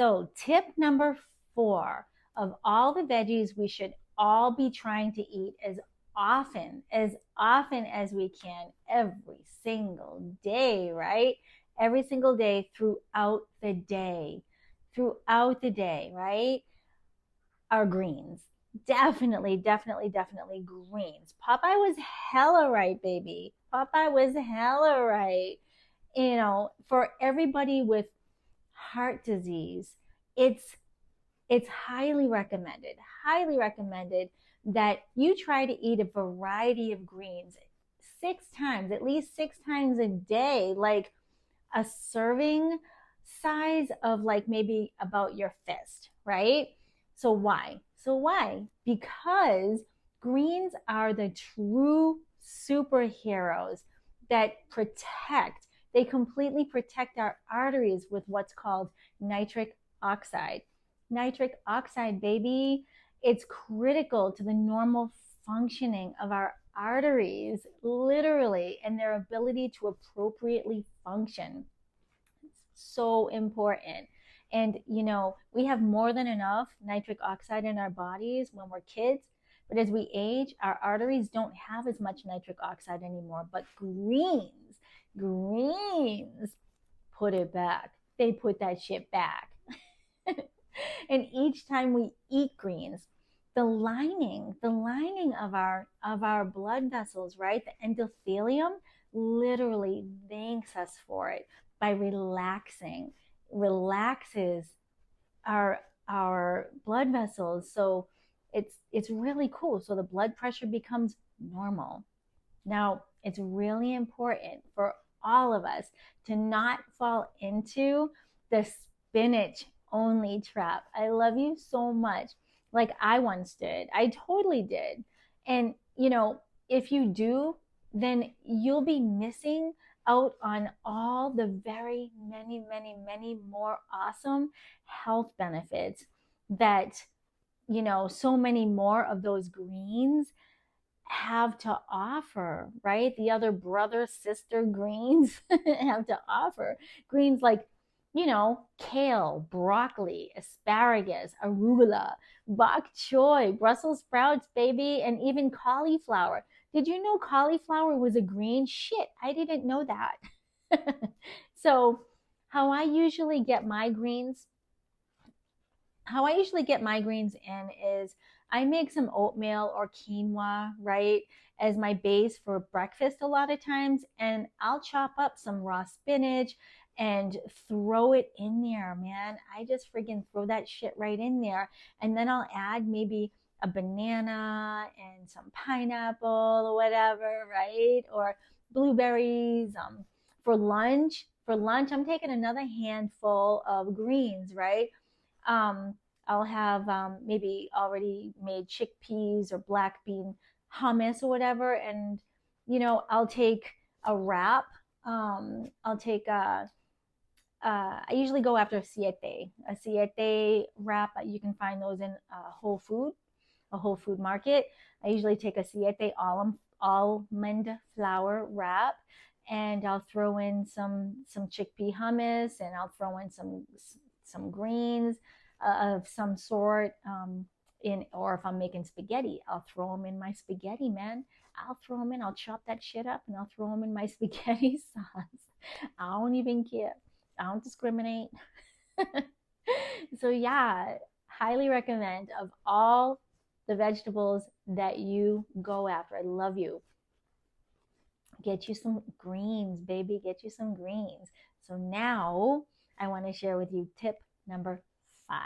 So, tip number 4, of all the veggies we should all be trying to eat as often as we can every single day, right? Every single day throughout the day. Throughout the day, right? Are greens. Definitely, definitely, definitely greens. Popeye was hella right, baby. Popeye was hella right. For everybody with heart disease, it's it's highly recommended that you try to eat a variety of greens 6 times, at least 6 times a day, like a serving size of like maybe about your fist, right? So why? Because greens are the true superheroes that they completely protect our arteries with what's called nitric oxide. Nitric oxide, baby, it's critical to the normal functioning of our arteries, literally, and their ability to appropriately function. It's so important. And, we have more than enough nitric oxide in our bodies when we're kids. But as we age, our arteries don't have as much nitric oxide anymore. But greens put it back. They put that shit back. And each time we eat greens, the lining of our blood vessels, right? The endothelium literally thanks us for it by relaxes our blood vessels. So it's really cool. So the blood pressure becomes normal. Now, it's really important for all of us to not fall into the spinach only trap. I love you so much. Like I once did. I totally did. And, if you do, then you'll be missing out on all the very many, many, many more awesome health benefits that, so many more of those greens have to offer, right? The other brother, sister greens have to offer. Greens like, kale, broccoli, asparagus, arugula, bok choy, Brussels sprouts, baby, and even cauliflower. Did you know cauliflower was a green? Shit, I didn't know that. So, how I usually get my greens how I usually get my greens in is I make some oatmeal or quinoa, right, as my base for breakfast a lot of times. And I'll chop up some raw spinach and throw it in there, man. I just freaking throw that shit right in there. And then I'll add maybe a banana and some pineapple or whatever, right? Or blueberries. For lunch, I'm taking another handful of greens, right? Um, I'll have maybe already made chickpeas or black bean hummus or whatever, and I'll take a wrap. I'll take I usually go after a siete wrap. You can find those in a Whole Food market. I usually take a siete almond flour wrap, and I'll throw in some chickpea hummus, and I'll throw in some greens of some sort. Or if I'm making spaghetti, I'll throw them in my spaghetti, man. I'll throw them in. I'll chop that shit up and I'll throw them in my spaghetti sauce. I don't even care. I don't discriminate. So yeah, highly recommend of all the vegetables that you go after. I love you. Get you some greens, baby. Get you some greens. So now I want to share with you tip number 5.